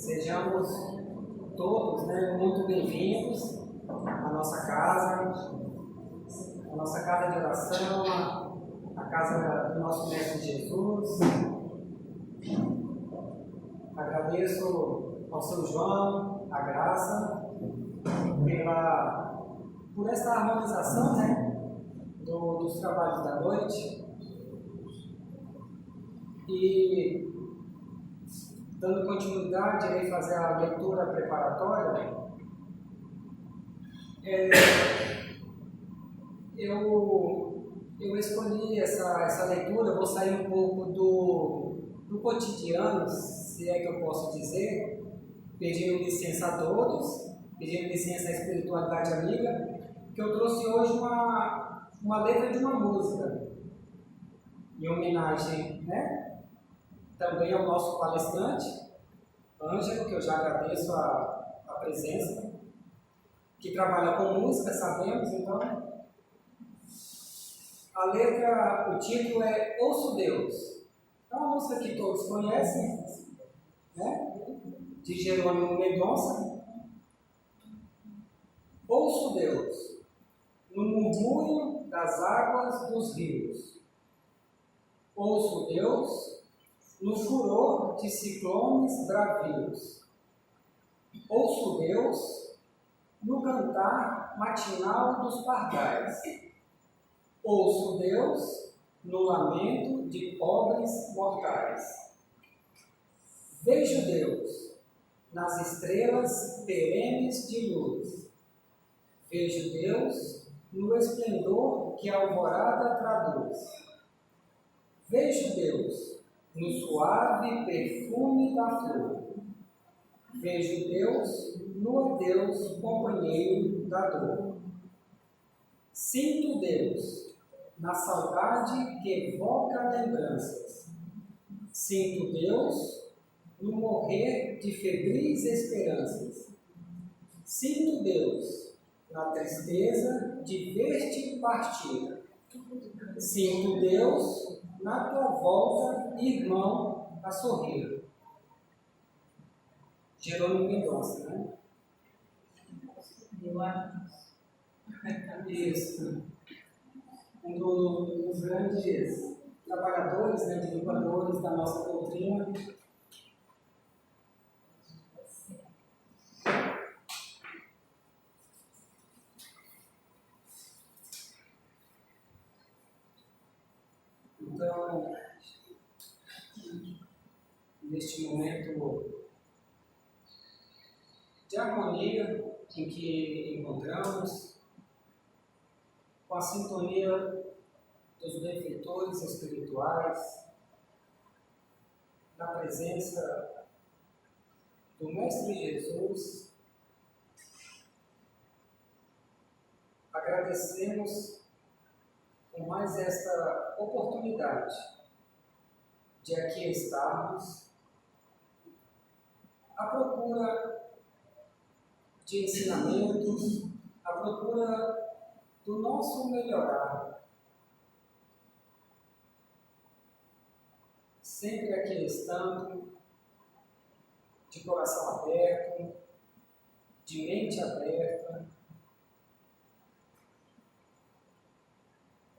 Sejamos todos, muito bem-vindos à nossa casa de oração, a casa do nosso Mestre Jesus. Agradeço ao São João a graça por esta harmonização, dos trabalhos da noite. E dando continuidade, irei fazer a leitura preparatória. Eu escolhi essa leitura, vou sair um pouco do cotidiano, se é que eu posso dizer, pedindo licença a todos, pedindo licença à espiritualidade amiga, que eu trouxe hoje uma letra de uma música, em homenagem, também ao nosso palestrante, Ângelo, que eu já agradeço a presença, que trabalha com música, sabemos, então. A letra, o título é Ouço Deus. É uma música que todos conhecem, de Jerônimo Mendonça. Ouço Deus, no murmúrio das águas dos rios. Ouço Deus, no furor de ciclones bravios. Ouço Deus, no cantar matinal dos pardais. Ouço Deus, no lamento de pobres mortais. Vejo Deus, nas estrelas perenes de luz. Vejo Deus, no esplendor que a alvorada traduz. Vejo Deus, no suave perfume da flor. Vejo Deus, no adeus companheiro da dor. Sinto Deus, na saudade que evoca lembranças. Sinto Deus, no morrer de febris esperanças. Sinto Deus, na tristeza de ver-te partir. Sinto Deus, na tua volta, irmão, a sorrir. Jerônimo Mendonça, Eu acho. Isso. Um dos grandes trabalhadores, divulgadores da nossa doutrina. Então, neste momento de harmonia em que encontramos, com a sintonia dos benfeitores espirituais, na presença do Mestre Jesus, agradecemos por mais esta oportunidade de aqui estarmos à procura de ensinamentos, à procura do nosso melhorar. Sempre aqui estando, de coração aberto, de mente aberta,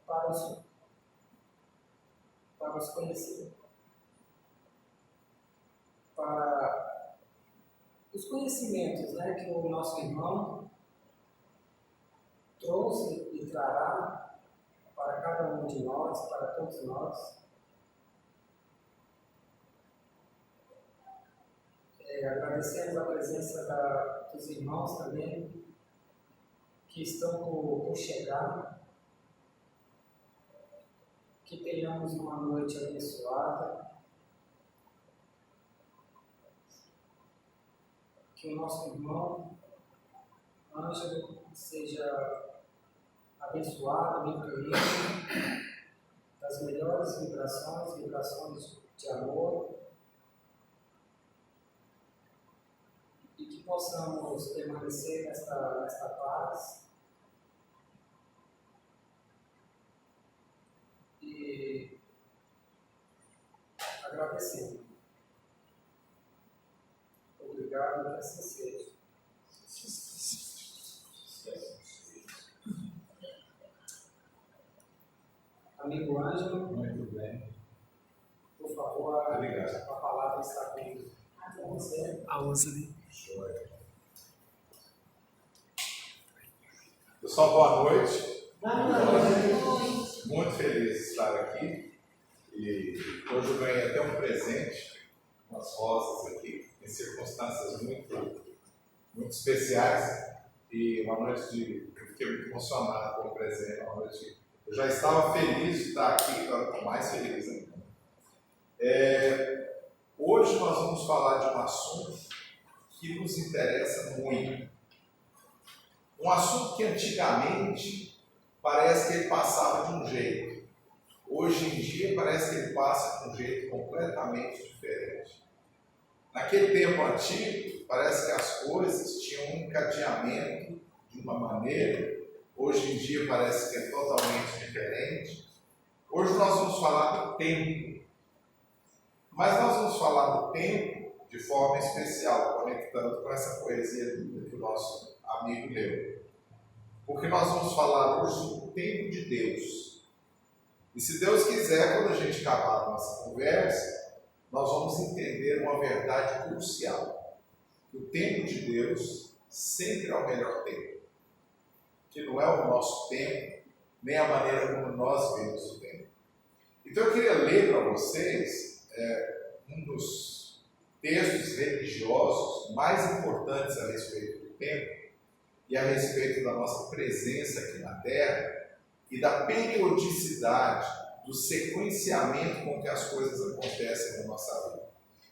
para os conhecer, para os conhecimentos que o nosso irmão trouxe e trará para cada um de nós, para todos nós. Agradecemos a presença dos irmãos também, que estão por chegar. Que tenhamos uma noite abençoada. Que o nosso irmão Ângelo seja abençoado, incluído das melhores vibrações de amor, e que possamos permanecer nesta paz e agradecendo. obrigado que assim seja. Amigo Ângelo, Muito bem. por favor, Obrigado. a palavra está com você. A usa ali. Pessoal, boa noite. Boa noite. Muito feliz de estar aqui. E hoje eu ganhei até um presente, umas rosas aqui, em circunstâncias muito especiais. E uma noite eu fiquei muito emocionado com o presente. Uma noite, eu já estava feliz de estar aqui, agora estou mais feliz ainda. Hoje nós vamos falar de um assunto que nos interessa muito. Um assunto que antigamente parece que ele passava de um jeito. Hoje em dia parece que ele passa de um jeito completamente diferente. Naquele tempo antigo, parece que as coisas tinham um encadeamento de uma maneira. Hoje em dia parece que é totalmente diferente. Hoje nós vamos falar do tempo. Mas nós vamos falar do tempo de forma especial, conectando com essa poesia que o nosso amigo leu. Porque nós vamos falar hoje do tempo de Deus. E se Deus quiser, quando a gente acabar a nossa conversa, nós vamos entender uma verdade crucial. Que o tempo de Deus sempre é o melhor tempo. Que não é o nosso tempo, nem a maneira como nós vemos o tempo. Então eu queria ler para vocês um dos textos religiosos mais importantes a respeito do tempo e a respeito da nossa presença aqui na Terra e da periodicidade, do sequenciamento com que as coisas acontecem na nossa vida.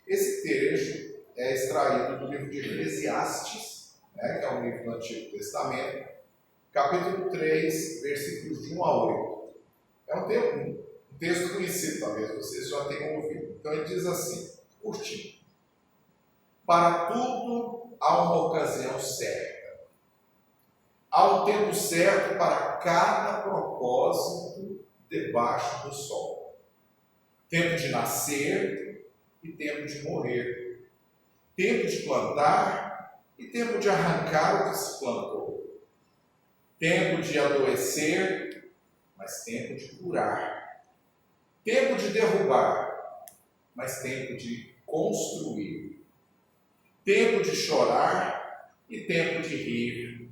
Esse trecho é extraído do livro de Eclesiastes, que é um livro do Antigo Testamento, capítulo 3, versículos de 1 a 8. É um texto conhecido, talvez vocês já tenham ouvido. Então ele diz assim, curtinho: para tudo há uma ocasião certa. Há um tempo certo para cada propósito debaixo do sol. Tempo de nascer e tempo de morrer. Tempo de plantar e tempo de arrancar o que se plantou. Tempo de adoecer, mas tempo de curar. Tempo de derrubar, mas tempo de construir. Tempo de chorar e tempo de rir.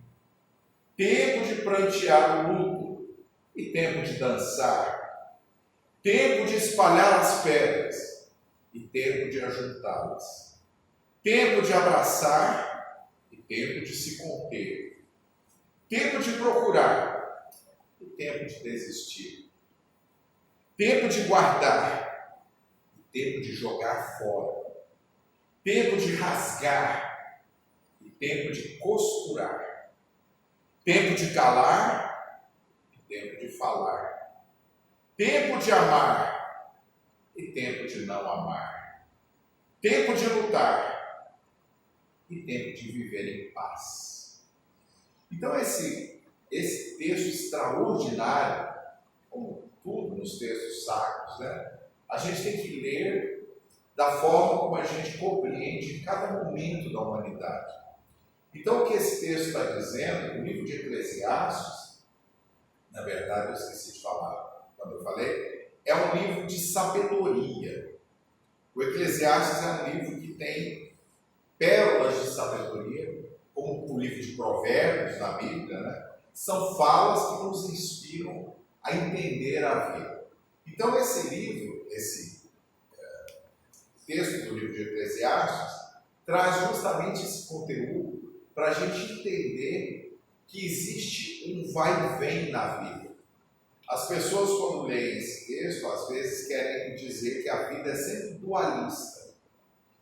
Tempo de prantear o luto e tempo de dançar. Tempo de espalhar as pedras e tempo de ajuntá-las. Tempo de abraçar e tempo de se conter. Tempo de procurar e tempo de desistir. Tempo de guardar e tempo de jogar fora. Tempo de rasgar e tempo de costurar. Tempo de calar e tempo de falar. Tempo de amar e tempo de não amar. Tempo de lutar e tempo de viver em paz. Então esse texto extraordinário, como tudo nos textos sacros, a gente tem que ler da forma como a gente compreende cada momento da humanidade. Então, o que esse texto está dizendo, o livro de Eclesiastes, na verdade eu esqueci de falar quando eu falei, é um livro de sabedoria. O Eclesiastes é um livro que tem pérolas de sabedoria, como o livro de Provérbios na Bíblia, São falas que nos inspiram a entender a vida. Então esse livro, esse texto do livro de Eclesiastes, traz justamente esse conteúdo para a gente entender que existe um vai e vem na vida. As pessoas, quando leem esse texto, às vezes querem dizer que a vida é sempre dualista,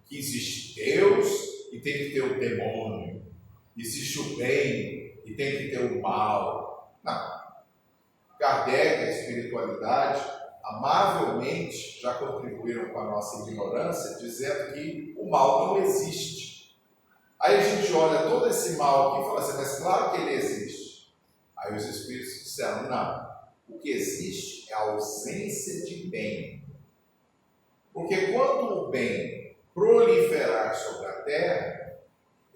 que existe Deus e tem que ter o demônio, existe o bem e tem que ter o mal. Não. Kardec e a espiritualidade amavelmente já contribuíram com a nossa ignorância, dizendo que o mal não existe. Aí a gente olha todo esse mal aqui e fala assim, mas claro que ele existe. Aí os espíritos disseram, não, o que existe é a ausência de bem. Porque quando o bem proliferar sobre a terra,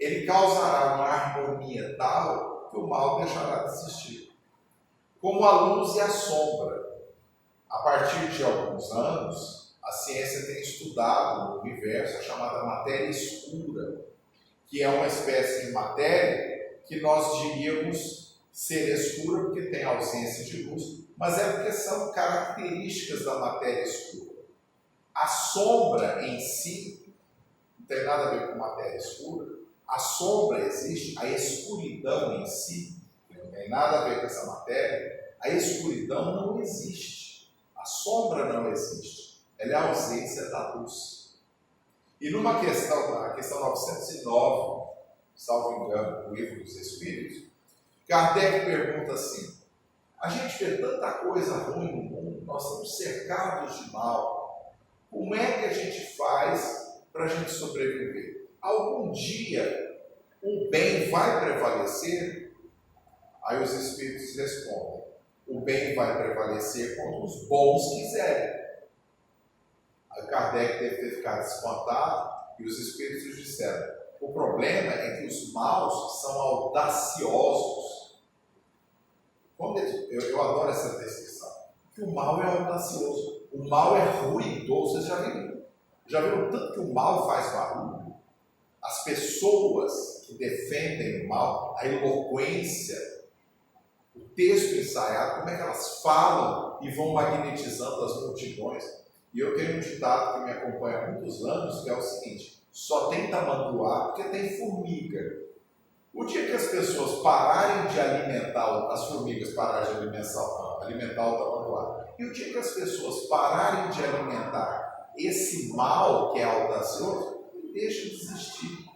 ele causará uma harmonia tal que o mal deixará de existir. Como a luz e a sombra. A partir de alguns anos, a ciência tem estudado no universo a chamada matéria escura, que é uma espécie de matéria que nós diríamos ser escura porque tem ausência de luz, mas é porque são características da matéria escura. A sombra em si não tem nada a ver com matéria escura. A sombra existe, a escuridão em si, que não tem nada a ver com essa matéria, a escuridão não existe. A sombra não existe. Ela é a ausência da luz. E numa questão, a questão 909, salvo engano, do Livro dos Espíritos, Kardec pergunta assim: a gente vê tanta coisa ruim no mundo, nós estamos cercados de mal, como é que a gente faz para a gente sobreviver? Algum dia o bem vai prevalecer? Aí os Espíritos respondem: o bem vai prevalecer quando os bons quiserem. Aí Kardec deve ter ficado espantado e os Espíritos disseram: o problema é que os maus são audaciosos. Eu adoro essa descrição, que o mal é audacioso, o mal é ruidoso. Vocês já viram tanto que o mal faz barulho? As pessoas que defendem o mal, a eloquência, o texto ensaiado, como é que elas falam e vão magnetizando as multidões. E eu tenho um ditado que me acompanha há muitos anos, que é o seguinte: só tem tamanduá porque tem formiga. O dia que as pessoas pararem de alimentar, as formigas pararem de alimentar o tamanduá, e o dia que as pessoas pararem de alimentar esse mal que é audacioso, deixa de existir.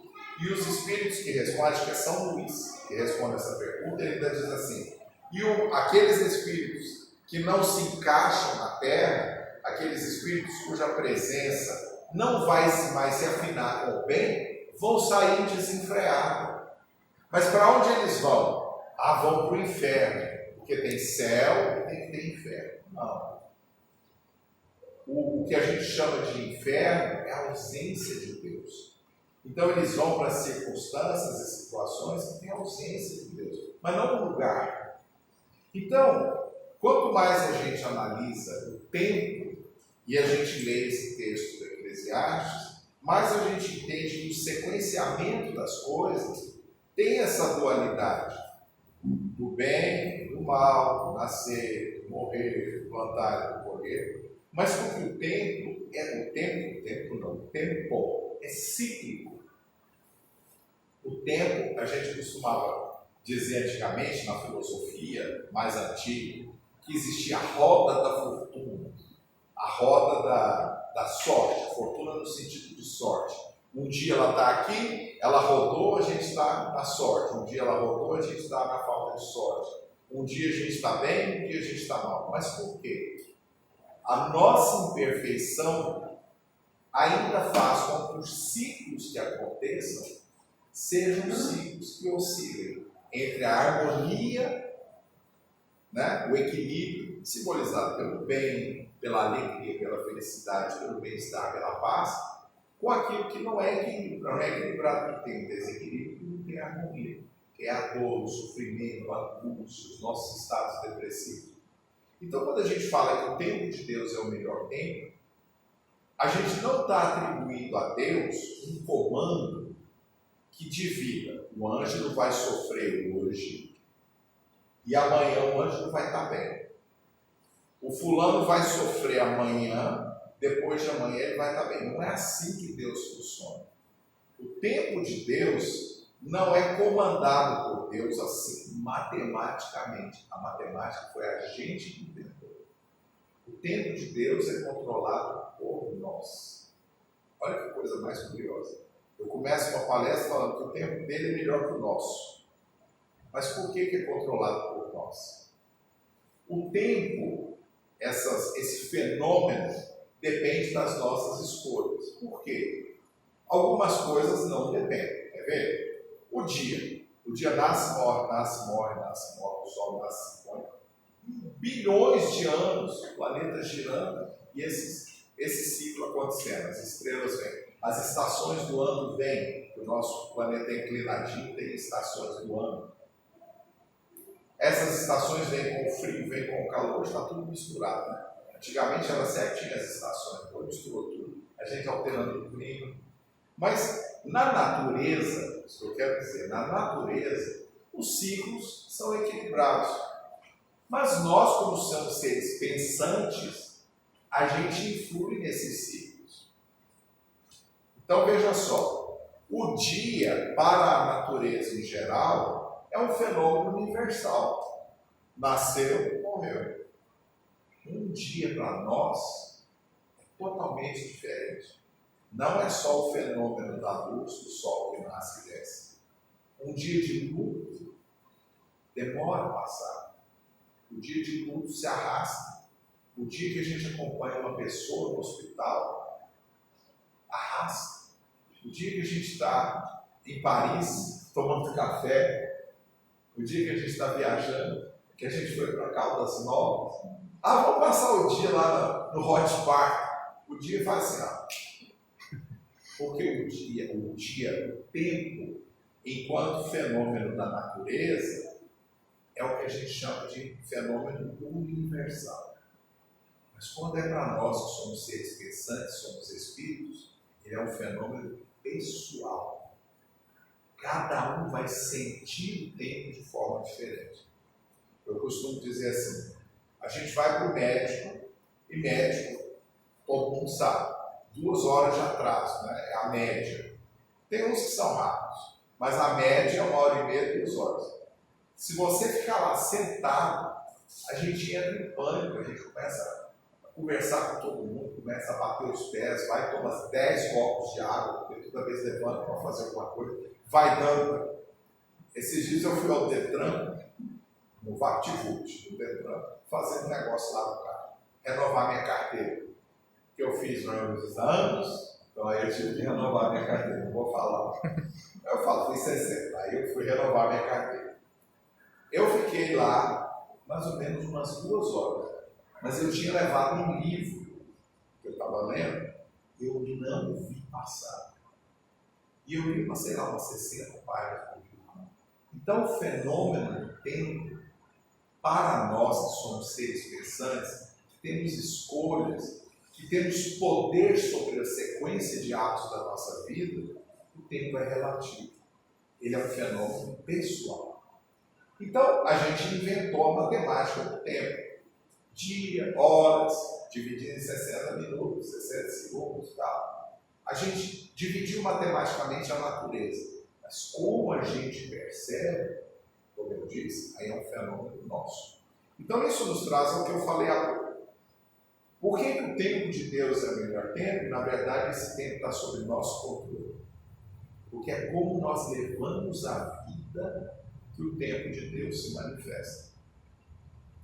E os espíritos que respondem, acho que é São Luís que responde essa pergunta, ele ainda diz assim: aqueles espíritos que não se encaixam na Terra, aqueles espíritos cuja presença não vai mais se afinar com o bem, vão sair desenfreados. Mas para onde eles vão? Vão para o inferno, porque tem céu e tem que ter inferno. Não. O que a gente chama de inferno é a ausência de Deus. Então eles vão para circunstâncias e situações que têm ausência de Deus, mas não no lugar. Então, quanto mais a gente analisa o tempo e a gente lê esse texto do Eclesiastes, mais a gente entende que o sequenciamento das coisas tem essa dualidade do bem, do mal, do nascer, do morrer, do plantar e do colher, mas porque o tempo é cíclico. O tempo, a gente costumava dizer antigamente, na filosofia mais antiga, que existia a roda da fortuna, a roda da sorte, a fortuna no sentido de sorte. Um dia ela está aqui, ela rodou, a gente está na sorte. Um dia ela rodou, a gente está na falta de sorte. Um dia a gente está bem, um dia a gente está mal. Mas por quê? A nossa imperfeição ainda faz com que os ciclos que aconteçam sejam ciclos que oscilem entre a harmonia, né, o equilíbrio, simbolizado pelo bem, pela alegria, pela felicidade, pelo bem-estar, pela paz, com aquilo que não é equilibrado, que tem desequilíbrio, que não tem harmonia, que é a dor, o sofrimento, a angústia, os nossos estados depressivos. Então, quando a gente fala que o tempo de Deus é o melhor tempo, a gente não está atribuindo a Deus um comando que divida. O anjo não vai sofrer hoje e amanhã o anjo não vai estar bem. O fulano vai sofrer amanhã, depois de amanhã ele vai estar bem. Não é assim que Deus funciona. O tempo de Deus não é comandado por Deus assim matematicamente. A matemática foi a gente que inventou. O tempo de Deus é controlado por nós. Olha que coisa mais curiosa. Eu começo uma palestra falando que o tempo dele é melhor que o nosso. Mas por que é controlado por nós? O tempo, esse fenômeno, depende das nossas escolhas. Por quê? Algumas coisas não dependem. Quer ver? O dia nasce, morre, nasce, morre, nasce, morre, o sol nasce, se põe. Bilhões de anos, o planeta girando, e esses esse ciclo acontecendo. As estrelas vêm, as estações do ano vêm, o nosso planeta é inclinadinho, tem estações do ano. Essas estações vêm com o frio, vêm com o calor, hoje está tudo misturado, né? Antigamente era certinho as estações, depois misturou tudo, a gente alterando o clima. Mas na natureza, isso que eu quero dizer, na natureza, os ciclos são equilibrados. Mas nós, como somos seres pensantes, a gente influi nesses ciclos. Então veja só, o dia para a natureza em geral é um fenômeno universal. Nasceu, morreu. Um dia para nós é totalmente diferente. Não é só o fenômeno da luz do sol que nasce e desce. Um dia de luto demora a passar. O dia de luto se arrasta. O dia que a gente acompanha uma pessoa no hospital, arrasta. O dia que a gente está em Paris, tomando café, o dia que a gente está viajando, que a gente foi para Caldas Novas, vamos passar o dia lá no Hot Park. O dia faz assim, porque o tempo, enquanto fenômeno da natureza, é o que a gente chama de fenômeno universal. Mas quando é para nós que somos seres pensantes, somos espíritos, ele é um fenômeno pessoal. Cada um vai sentir o tempo de forma diferente. Eu costumo dizer assim, a gente vai para o médico, e médico, todo mundo sabe, 2 horas de atraso, né? É a média. Tem uns que são rápidos, mas a média é 1h30, 2 horas. Se você ficar lá sentado, a gente entra em pânico, a gente começa a conversar com todo mundo, começa a bater os pés, vai tomar 10 copos de água, porque toda vez levanta para fazer alguma coisa, vai dando. Esses dias eu fui ao Detran, no VaptVult, no Detran, fazer um negócio lá no carro, renovar minha carteira, que eu fiz nos anos, então aí eu tive que renovar minha carteira, não vou falar. Eu falo, fui 60, aí eu fui renovar minha carteira. Eu fiquei lá mais ou menos umas 2 horas, mas eu tinha levado um livro que eu estava lendo, eu não vi passar. E eu li, sei lá, umas 60 páginas do livro. Então o fenômeno do tempo, para nós que somos seres pensantes, que temos escolhas, que temos poder sobre a sequência de atos da nossa vida, o tempo é relativo. Ele é um fenômeno pessoal. Então, a gente inventou a matemática do tempo. Dia, horas, dividido em 60 minutos, 60 segundos e tal. A gente dividiu matematicamente a natureza. Mas como a gente percebe, como eu disse, aí é um fenômeno nosso. Então, isso nos traz ao que eu falei há pouco. Por que o tempo de Deus é o melhor tempo? Na verdade, esse tempo está sob nosso controle. Porque é como nós levamos a vida que o tempo de Deus se manifesta.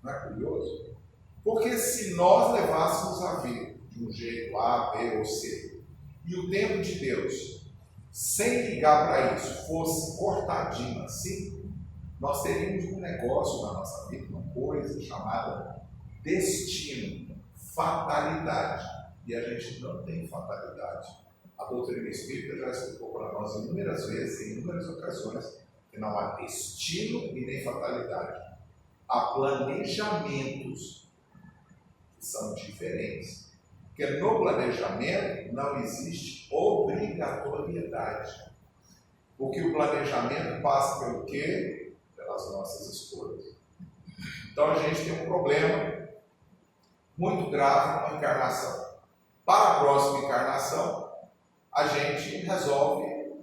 Não é curioso? Porque se nós levássemos a vida de um jeito A, B ou C, e o tempo de Deus, sem ligar para isso, fosse cortadinho assim, nós teríamos um negócio na nossa vida, uma coisa chamada destino, fatalidade. E a gente não tem fatalidade. A doutrina espírita já explicou para nós inúmeras vezes, em inúmeras ocasiões, que não há destino e nem fatalidade. Há planejamentos que são diferentes. Porque no planejamento não existe obrigatoriedade. Porque o planejamento passa pelo quê? Pelas nossas escolhas. Então a gente tem um problema muito grave com a encarnação. Para a próxima encarnação, a gente resolve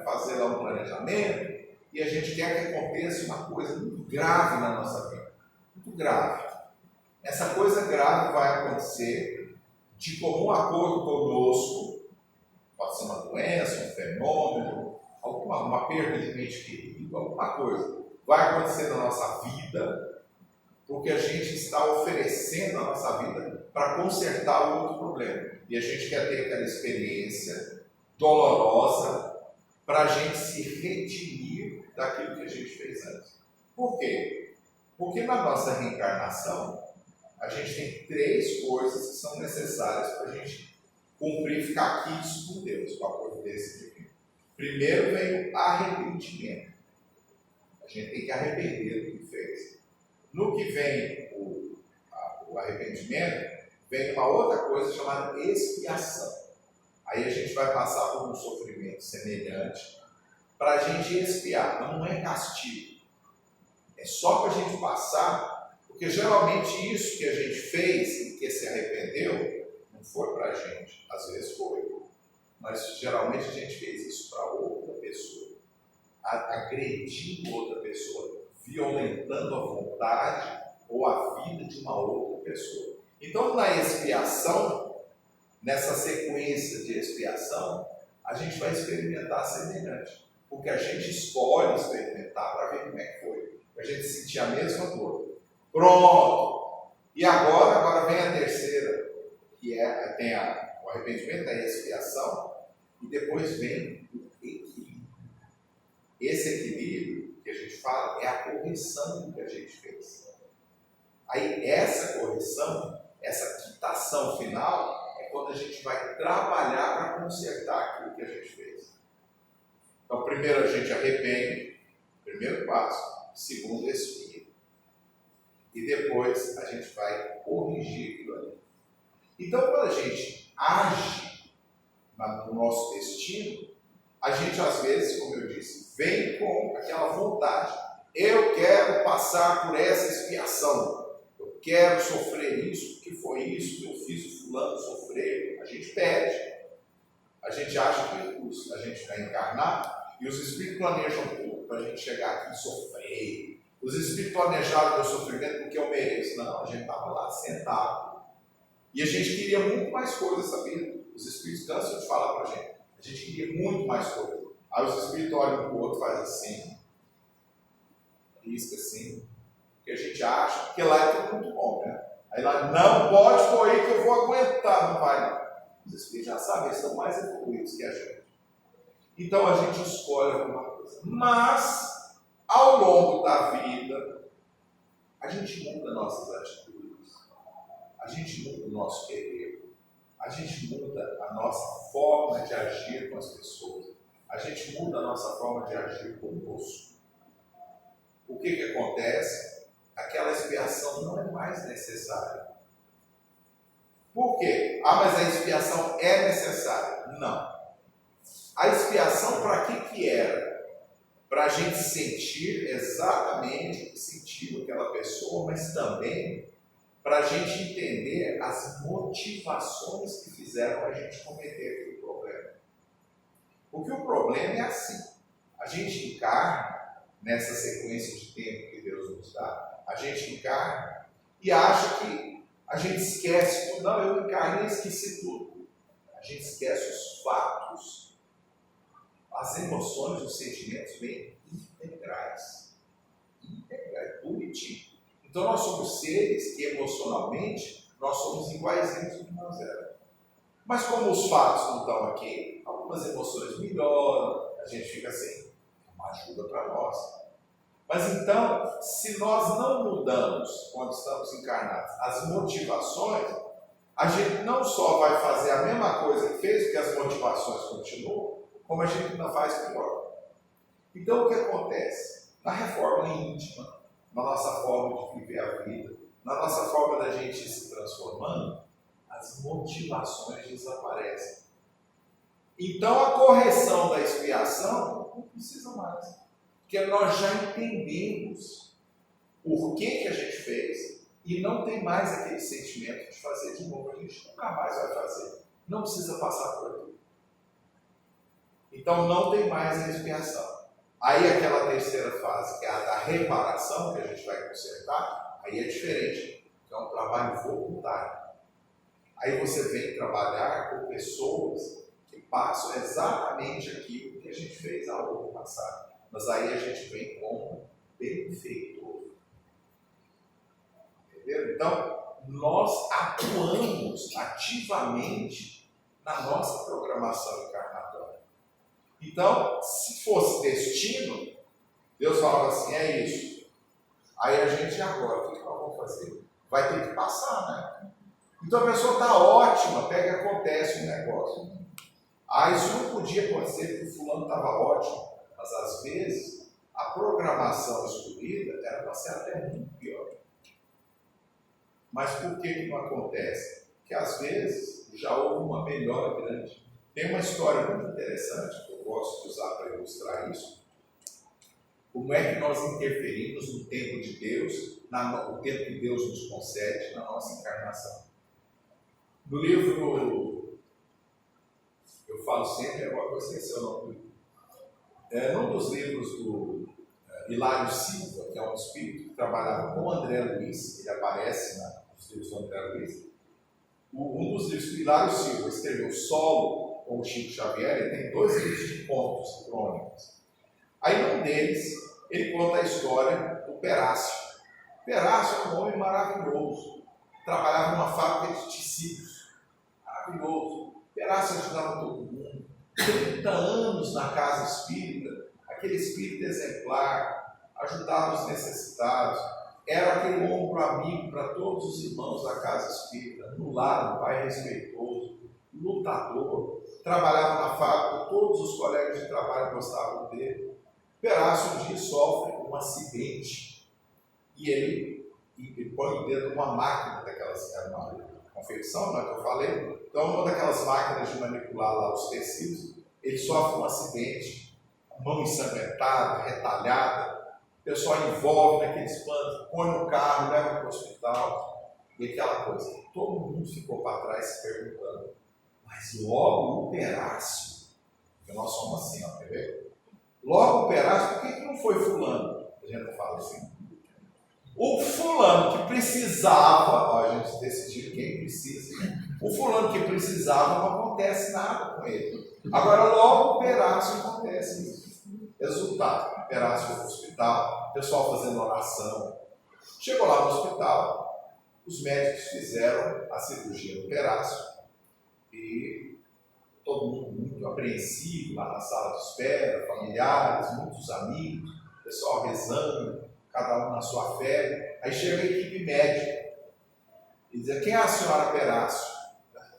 fazer lá um planejamento e a gente quer que aconteça uma coisa muito grave na nossa vida. Muito grave. Essa coisa grave vai acontecer de comum acordo conosco. Pode ser uma doença, um fenômeno, uma perda de mente querido, alguma coisa. Vai acontecer na nossa vida, porque a gente está oferecendo a nossa vida para consertar o outro problema. E a gente quer ter aquela experiência dolorosa para a gente se redimir daquilo que a gente fez antes. Por quê? Porque na nossa reencarnação, a gente tem 3 coisas que são necessárias para a gente cumprir e ficar quites com Deus, com a providência divina. Primeiro vem o arrependimento. A gente tem que arrepender do que fez. No que vem o arrependimento, vem uma outra coisa chamada expiação. Aí a gente vai passar por um sofrimento semelhante para a gente expiar. Não é castigo. É só para a gente passar, porque geralmente isso que a gente fez e que se arrependeu, não foi para a gente. Às vezes foi. Mas geralmente a gente fez isso para outra pessoa. Agredindo outra pessoa, violentando a vontade ou a vida de uma outra pessoa. Então, na expiação, nessa sequência de expiação, a gente vai experimentar semelhante, porque a gente escolhe experimentar para ver como é que foi, para a gente sentir a mesma dor. Pronto! E agora vem a terceira, que tem o arrependimento, a expiação, e depois vem o equilíbrio. Esse equilíbrio que a gente fala é a correção do que a gente fez. Aí essa correção, essa quitação final, é quando a gente vai trabalhar para consertar aquilo que a gente fez. Então, primeiro a gente arrepende, primeiro passo. Segundo, expia. E depois a gente vai corrigir aquilo ali. Então, quando a gente age no nosso destino, a gente às vezes, como eu disse, vem com aquela vontade. Eu quero passar por essa expiação. Eu quero sofrer isso, porque foi isso que eu fiz o fulano sofrer. A gente pede. A gente acha que a gente vai encarnar e os espíritos planejam tudo para a gente chegar aqui e sofrer. Os espíritos planejaram o meu sofrimento porque eu mereço. Não, a gente estava lá sentado. E a gente queria muito mais coisas, sabia? Os espíritos cansam de falar para a gente. A gente queria muito mais coisas. Aí os espíritos olham para o outro e fazem assim. Risca assim. Porque a gente acha, porque lá é tudo muito bom, né? Aí lá, não pode correr que eu vou aguentar, não vai não. Os espíritos já sabem, eles estão mais evoluídos que a gente. Então a gente escolhe alguma coisa. Mas, ao longo da vida, a gente muda nossas atitudes. A gente muda o nosso querer. A gente muda a nossa forma de agir com as pessoas. A gente muda a nossa forma de agir conosco. O que acontece? Aquela expiação não é mais necessária. Por quê? Mas a expiação é necessária. Não. A expiação para que era? Para a gente sentir exatamente o que sentiu aquela pessoa, mas também para a gente entender as motivações que fizeram a gente cometer aquele problema. Porque o problema é assim. A gente encarna nessa sequência de tempo que Deus nos dá, a gente encarna e acha que a gente esquece tudo. Não, eu encarnei e esqueci tudo. A gente esquece os fatos. As emoções, os sentimentos vêm integrais. Integrais, bonitinho. Então nós somos seres que emocionalmente nós somos iguaizinhos do que nós éramos. Mas como os fatos não estão aqui, algumas emoções melhoram, a gente fica assim, uma ajuda para nós. Mas então, se nós não mudamos, quando estamos encarnados, as motivações, a gente não só vai fazer a mesma coisa que fez, porque as motivações continuam, como a gente ainda faz pior. Então, o que acontece? Na reforma íntima, na nossa forma de viver a vida, na nossa forma da gente ir se transformando, as motivações desaparecem. Então, a correção da expiação não precisa mais. Porque nós já entendemos por que a gente fez e não tem mais aquele sentimento de fazer de novo. A gente nunca mais vai fazer. Não precisa passar por aquilo. Então não tem mais a expiação. Aí aquela terceira fase, que é a da reparação, que a gente vai consertar, aí é diferente. É um trabalho voluntário. Aí você vem trabalhar com pessoas que passam exatamente aquilo que a gente fez ao longo do passado. Mas aí a gente vem como benfeitor. Entendeu? Então, nós atuamos ativamente na nossa programação encarnatória. Então, se fosse destino, Deus falava assim, é isso. Aí a gente, agora, o que nós vamos fazer? vai ter que passar, né? Então a pessoa está ótima, até que acontece um negócio. Isso não podia acontecer porque o fulano estava ótimo, mas às vezes a programação escolhida era para ser até muito pior. Mas por que não acontece? Porque às vezes já houve uma melhora grande. Tem uma história muito interessante que eu gosto de usar para ilustrar isso. Como é que nós interferimos no tempo de Deus, no tempo que Deus nos concede na nossa encarnação. No livro, eu falo sempre, agora eu esqueci o nome. Num dos livros do Hilário Silva, que é um espírito que trabalhava com André Luiz, ele aparece nos livros do André Luiz. Um dos livros que Hilário Silva escreveu solo com o Chico Xavier, ele tem 2 livros de contos crônicos. Aí num deles, ele conta a história do Perácio. Perácio é um homem maravilhoso, trabalhava numa fábrica de tecidos, maravilhoso. Perácio ajudava todo mundo, 30 anos na casa espírita, aquele espírito exemplar, ajudava os necessitados, era aquele ombro amigo para todos os irmãos da casa espírita, no lar, um pai respeitoso, lutador, trabalhava na fábrica, todos os colegas de trabalho gostavam dele. Perácio um dia sofre um acidente e ele põe o dedo numa máquina daquelas, uma confecção, não é que eu falei, então uma daquelas máquinas de manipular lá os tecidos, ele sofre um acidente, mão ensanguentada, retalhada, o pessoal envolve naqueles panos, põe no carro, leva para o hospital, e aquela coisa. Todo mundo ficou para trás se perguntando, mas logo o Perácio, porque nós somos assim, ó, quer ver? Logo o Perácio, por que não foi fulano? A gente não fala assim. O fulano que precisava, a gente decidiu quem precisa, o fulano que precisava não acontece nada com ele. Agora logo o Perácio acontece isso. Resultado, o Perácio foi para o hospital, o pessoal fazendo oração. Chegou lá no hospital, os médicos fizeram a cirurgia do Perácio e todo mundo muito apreensivo lá na sala de espera, familiares, muitos amigos, o pessoal rezando, cada um na sua fé. Aí chega a equipe médica e diz, quem é a senhora Perácio?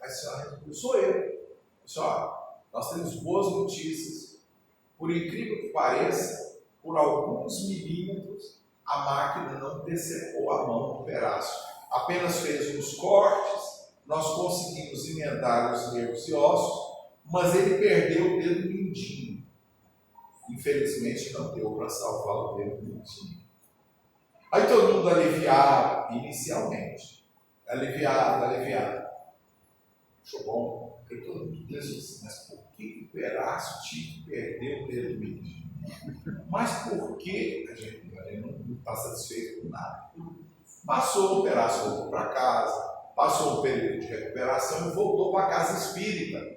A senhora, sou eu. Senhora, nós temos boas notícias. Por incrível que pareça, por alguns milímetros, a máquina não decepou a mão do Perácio. Apenas fez uns cortes, nós conseguimos emendar os nervos e ossos, mas ele perdeu o dedo mindinho. Infelizmente não deu para salvar o dedo mindinho. Aí todo mundo aliviado, inicialmente. Aliviado. Achou bom, porque todo mundo pensou assim, mas por que o Perácio tinha que perder o dedo mindinho? Mas por que a gente não está satisfeito com nada? Passou, o Perácio voltou para casa, passou um período de recuperação e voltou para a casa espírita.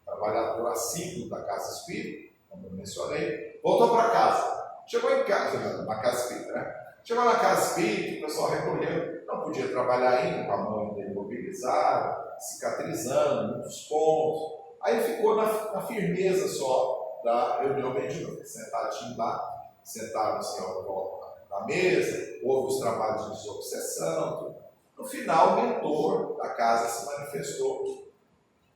Trabalhador assíduo da casa espírita, como eu mencionei, voltou para casa. Chegou em casa, na casa espírita, né? Chegou na casa espírita, o pessoal recolheu, não podia trabalhar ainda, com a mão ainda imobilizada, cicatrizando, muitos pontos. Aí ficou na firmeza só da reunião mediúnica, sentadinho lá, sentado assim ao volta da mesa, houve os trabalhos de desobsessão. No final, o mentor da casa se manifestou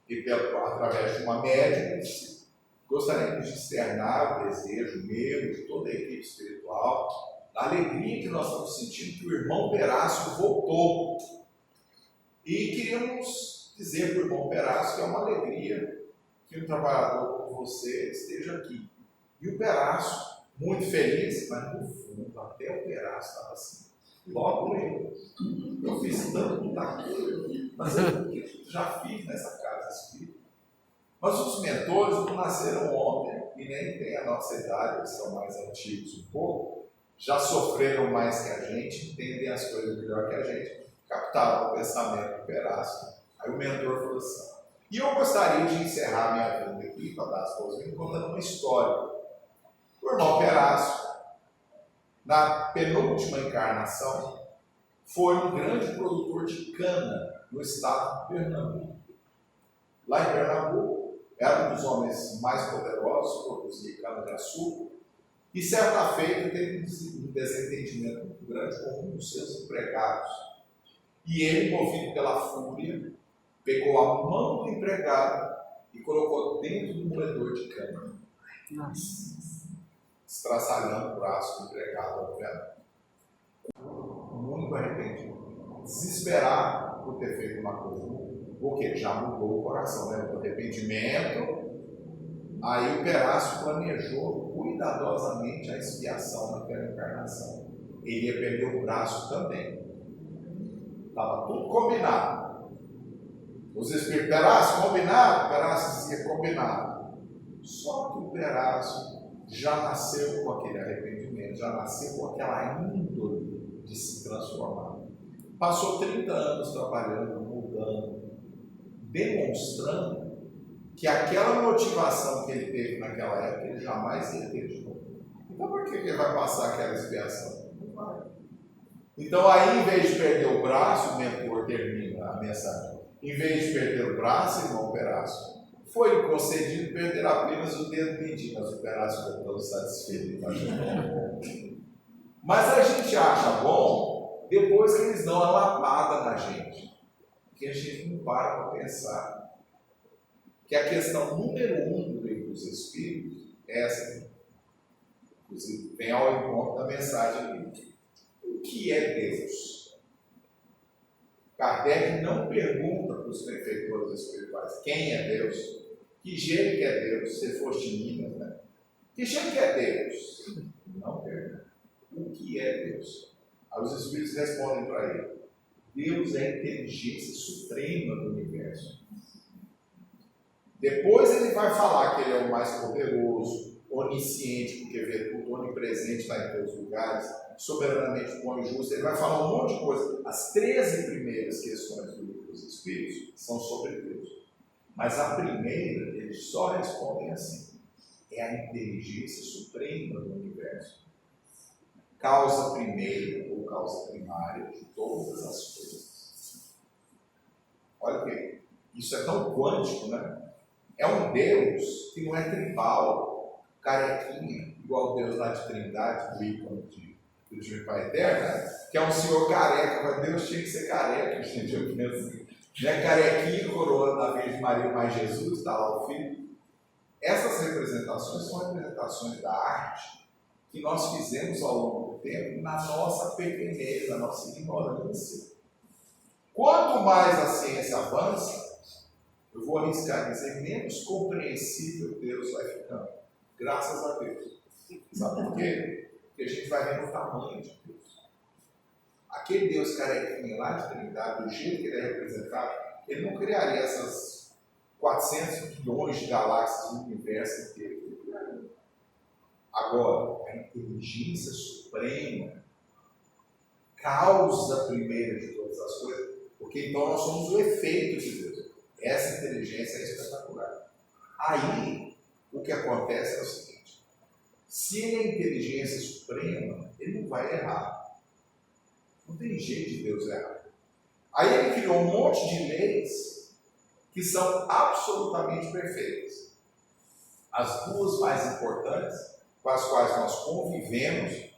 e, através de uma médium, disse: gostaríamos de externar o desejo meu e de toda a equipe espiritual, da alegria que nós estamos sentindo que o irmão Perácio voltou. E queríamos dizer para o irmão Perácio que é uma alegria que um trabalhador como você esteja aqui. E o Perácio, muito feliz, mas no fundo, até o Perácio estava assim. Logo eu fiz tanta coisa, mas eu já fiz nessa casa espírita. Mas os mentores não nasceram ontem e nem têm a nossa idade, eles são mais antigos um pouco, já sofreram mais que a gente, entendem as coisas melhor que a gente, captaram o pensamento do Perácio. Aí o mentor falou assim, e eu gostaria de encerrar minha vida aqui, para dar as coisas, contando uma história. O irmão Perácio, na penúltima encarnação, foi um grande produtor de cana no estado de Pernambuco. Lá em Pernambuco, era um dos homens mais poderosos, produzia cana-de-açúcar, e certa feita teve um desentendimento muito grande com um dos seus empregados. E ele, movido pela fúria, pegou a mão do empregado e colocou dentro do moedor de cana. Nossa. Estraçalhando o braço do empregado, obviamente. Muito arrependido. Desesperado por ter feito uma coisa. Porque já mudou o coração, né? O arrependimento. Aí o Perácio planejou cuidadosamente a expiação naquela encarnação. Ele ia perder o braço também. Estava tudo combinado. Os espíritos, Perácio, combinado? Perácio dizia combinado. Só que o Perácio já nasceu com aquele arrependimento, já nasceu com aquela índole de se transformar. Passou 30 anos trabalhando, mudando, demonstrando que aquela motivação que ele teve naquela época, ele jamais ia ter de novo. Então por que ele vai passar aquela expiação? Não vai. Então aí, em vez de perder o braço, o mentor termina a mensagem. Em vez de perder o braço, irmão Perácio, foi concedido perder apenas o dedo mindinho, mas o Perácio ficou todo satisfeito. Mas a gente acha bom depois que eles dão a lapada na gente, que a gente não para pensar que a questão número 1 do Livro dos Espíritos é essa, inclusive vem ao encontro da mensagem aqui. O que é Deus? Kardec não pergunta para os benfeitores espirituais quem é Deus, que jeito que é Deus, se fosse de Minas, né? Que jeito que é Deus? Não pergunta. O que é Deus? Aí os Espíritos respondem para ele: Deus é a inteligência suprema do universo. Depois ele vai falar que ele é o mais poderoso, onisciente, porque vê tudo, onipresente, está em todos os lugares, soberanamente bom e justo. Ele vai falar um monte de coisa. As 13 primeiras questões do Livro dos Espíritos são sobre Deus. Mas a primeira, eles só respondem assim: é a inteligência suprema do universo. Causa primeira ou causa primária de todas as coisas. Olha o que isso é tão quântico, né? É um Deus que não é tribal, carequinha, igual o Deus lá de Trindade, do ícone do Divino Pai Eterno, né? Que é um senhor careca, mas Deus tinha que ser careca, gente, eu penso assim. Né? Carequinha, coroando a Virgem Maria mais Jesus, está lá o Filho. Essas representações são representações da arte que nós fizemos ao longo do tempo na nossa pequenez, na nossa ignorância. Quanto mais a ciência avança, eu vou arriscar dizer, menos compreensível Deus vai ficando. Graças a Deus. Sabe por quê? Porque a gente vai vendo o tamanho de Deus. Aquele Deus carequinha lá de Trindade, do jeito que ele é representado, ele não criaria essas 400 bilhões de galáxias no universo inteiro. Ele criaria. Agora, a inteligência suprema, causa primeira de todas as coisas, porque então nós somos o efeito de Deus. Essa inteligência é espetacular. Aí, o que acontece é o seguinte: se ele é inteligência suprema, ele não vai errar. Não tem jeito de Deus errar. Aí ele criou um monte de leis que são absolutamente perfeitas. As duas mais importantes, com as quais nós convivemos,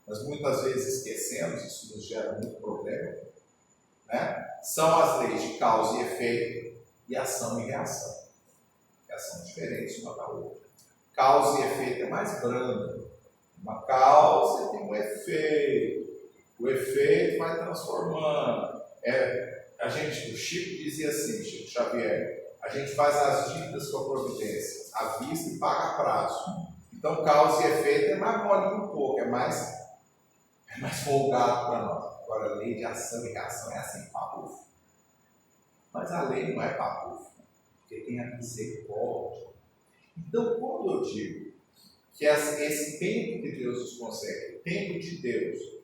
mas muitas vezes esquecemos, isso nos gera muito problema, né? São as leis de causa e efeito e ação e reação. Reação diferentes uma da outra. Causa e efeito é mais brando. Uma causa tem um efeito. O efeito vai transformando. O Chico dizia assim, Chico Xavier, a gente faz as dívidas com a providência, à vista e paga a prazo. Então, causa e efeito é mais molinho um pouco, é mais folgado para nós. Agora, a lei de ação e reação é assim, papufo. Mas a lei não é papufo, porque tem a misericórdia. Então, quando eu digo que esse tempo que Deus nos concede, o tempo de Deus,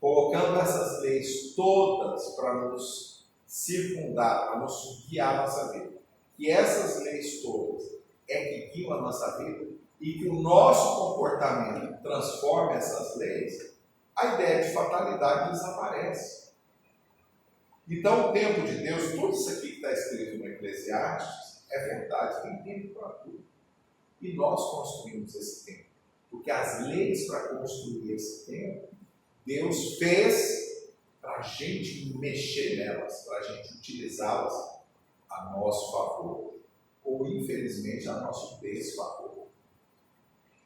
colocando essas leis todas para nos circundar, para nos guiar a nossa vida, que essas leis todas é que guiam a nossa vida e que o nosso comportamento transforme essas leis, a ideia de fatalidade desaparece. Então, o tempo de Deus, tudo isso aqui que está escrito no Eclesiastes, é verdade, tem tempo para tudo. E nós construímos esse tempo. Porque as leis para construir esse tempo, Deus fez para a gente mexer nelas, para a gente utilizá-las a nosso favor, ou infelizmente a nosso desfavor.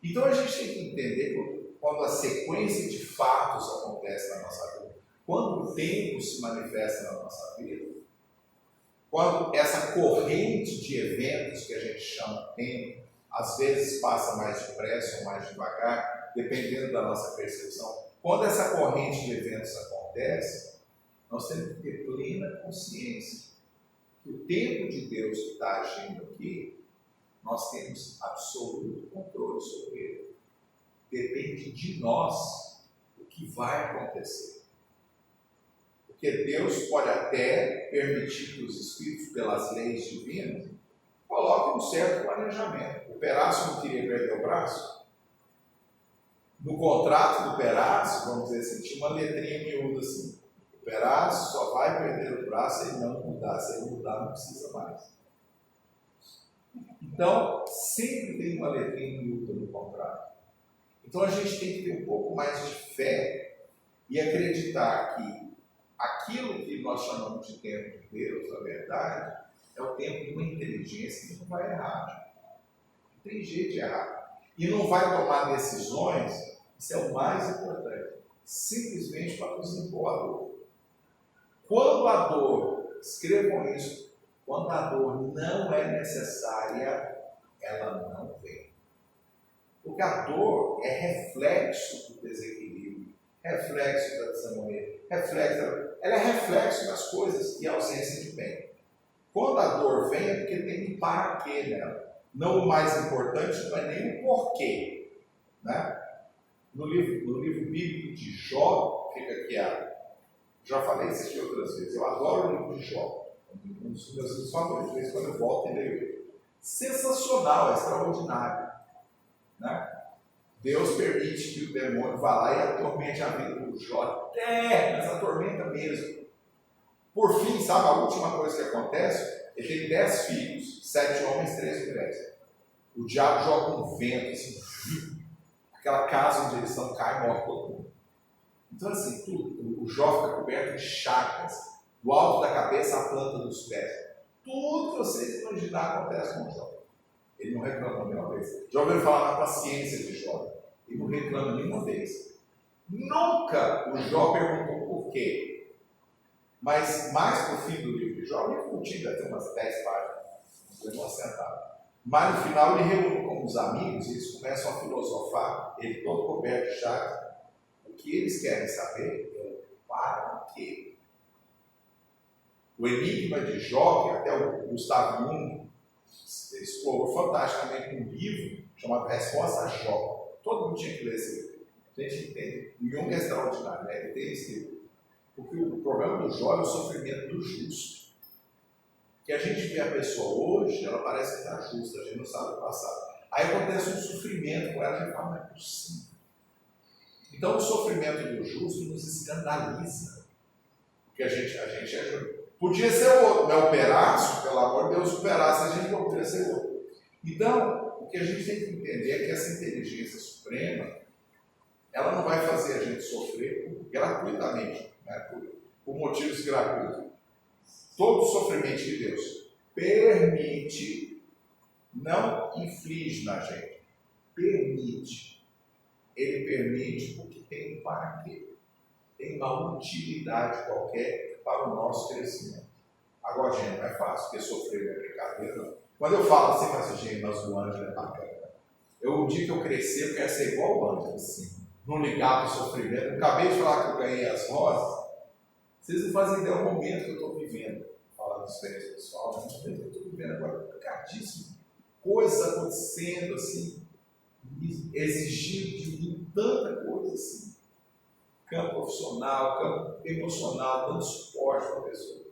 Então a gente tem que entender que quando a sequência de fatos acontece na nossa vida, quando o tempo se manifesta na nossa vida, quando essa corrente de eventos que a gente chama tempo, às vezes passa mais depressa ou mais devagar, dependendo da nossa percepção, quando essa corrente de eventos acontece, nós temos que ter plena consciência que o tempo de Deus que está agindo aqui, nós temos absoluto controle sobre ele. Depende de nós o que vai acontecer. Porque Deus pode até permitir que os espíritos, pelas leis divinas, coloquem um certo planejamento. O Perácio não queria perder o braço? No contrato do Perácio, vamos dizer assim, tinha uma letrinha miúda assim. O Perácio só vai perder o braço se ele não mudar. Se ele mudar, não precisa mais. Então, sempre tem uma letrinha miúda no contrato. Então, a gente tem que ter um pouco mais de fé e acreditar que aquilo que nós chamamos de tempo de Deus, na verdade, é o tempo de uma inteligência que não vai errar. Não tem jeito de errar. E não vai tomar decisões, isso é o mais importante, simplesmente para nos impor a dor. Quando a dor, escrevam isso, quando a dor não é necessária, ela não vem. Porque a dor é reflexo do desequilíbrio, reflexo da desarmonia, ela é reflexo das coisas e ausência de bem. Quando a dor vem é porque tem um para quê nela. Não o mais importante não é nem o porquê. Né? No livro bíblico de Jó, fica aqui, já falei isso aqui outras vezes, eu adoro o livro de Jó, um dos meus livros favoritos, vezes quando eu volto e leio ele. Sensacional, extraordinário. Né? Deus permite que o demônio vá lá e atormente a vida do Jó, mas atormenta mesmo. Por fim, sabe a última coisa que acontece? Ele tem 10 filhos, 7 homens, 3 mulheres. O diabo joga um vento, assim, aquela casa onde eles estão cai e morre todo mundo. Então, assim, o Jó fica coberto de chagas, do alto da cabeça à planta dos pés. Tudo que vocês imaginar acontece com o Jó. Ele não reclama nenhuma vez. Já ouviram falar na paciência de Jó? Ele não reclama nenhuma vez. Nunca o Jó perguntou por quê. Mas mais para o fim do livro de Jó, ele curtindo até umas 10 páginas, não sentado. Mas no final ele reúne com os amigos e eles começam a filosofar, ele todo coberto de chagas. O que eles querem saber é o para quê. O enigma de Jó, que até o Gustavo Jung explorou fantasticamente um livro chamado Resposta a Jó. Todo mundo tinha que ler esse livro. A gente entende. O Jung é extraordinário, né? Ele tem esse livro. Porque o problema do Jó é o sofrimento do justo. Que a gente vê a pessoa hoje, ela parece que está justa, a gente não sabe o passado. Aí acontece um sofrimento com ela, a gente fala, não é possível. Então o sofrimento do justo nos escandaliza. Porque a gente é justo. Podia ser o outro, né? O Perácio, pelo amor de Deus, o Perácio, a gente não poderia ser o outro. Então, o que a gente tem que entender é que essa inteligência suprema, ela não vai fazer a gente sofrer gratuitamente, né? por motivos gratuitos. Todo sofrimento de Deus permite, não inflige na gente, permite. Ele permite porque tem um para quê. Tem uma utilidade qualquer para o nosso crescimento. Agora, gente, não é fácil, porque sofrer não é brincadeira, não. Quando eu falo assim, mas gente, mas o Ângelo é bacana. Um dia que eu crescer, eu quero ser igual o Ângelo, assim. Não ligar para o sofrimento. Eu acabei de falar que eu ganhei as rosas. Vocês não fazem ideia do momento que eu estou vivendo. Falando de experiência pessoal, mas o momento que eu estou vivendo agora é complicadíssimo. Coisas acontecendo, assim, exigindo de mim tanta coisa, assim. Campo profissional, campo emocional, dando suporte para a pessoa.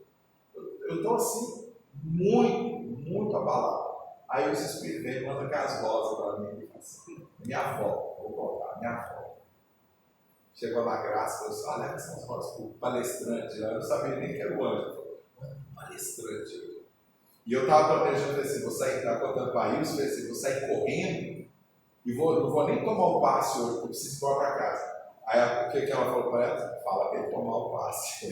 Eu estou assim, muito abalado. Aí os espíritos vêm e mandam com as rosas para mim. Assim, minha avó, vou contar, minha avó. Chegou na graça e falou assim: olha, essas rosas para o palestrante. Eu não sabia nem que era o Ângelo. Falou, palestrante. E eu estava planejando assim: vou sair, estava contando para a Ilse, vou sair correndo e não vou nem tomar o passe hoje, porque eu preciso ir para casa. Aí o que ela falou para ela? Fala para ele tomar o passe.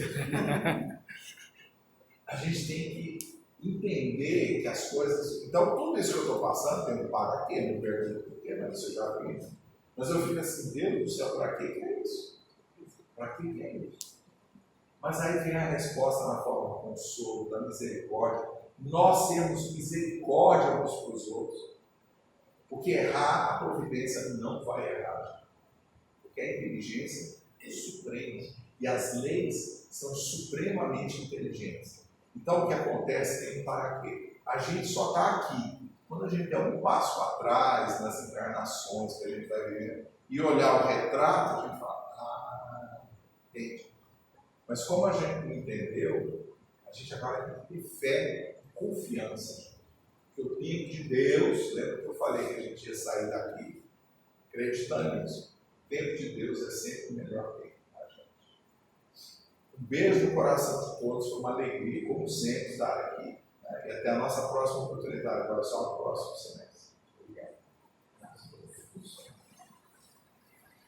A gente tem que entender que as coisas. Então, tudo isso que eu estou passando, tem um para quê? Não pergunto por quê, mas isso eu já vi. Mas eu fico assim, Deus do céu, para que é isso? Para que é isso? Mas aí vem a resposta na forma do consolo, da misericórdia. Nós temos misericórdia uns para os outros. Porque errar, a providência não vai errar. Porque a inteligência é suprema. E as leis são supremamente inteligentes. Então o que acontece tem um para quê? A gente só está aqui. Quando a gente der um passo atrás nas encarnações que a gente vai vivendo e olhar o retrato, a gente fala, entende? Mas como a gente não entendeu, a gente agora tem que ter fé e confiança. Que o tempo de Deus, lembra que eu falei que a gente ia sair daqui acreditando nisso? O tempo de Deus é sempre o melhor tempo para a gente. Um beijo no coração de todos, foi uma alegria, como sempre, estar aqui. Né? E até a nossa próxima oportunidade, agora só no próximo semestre.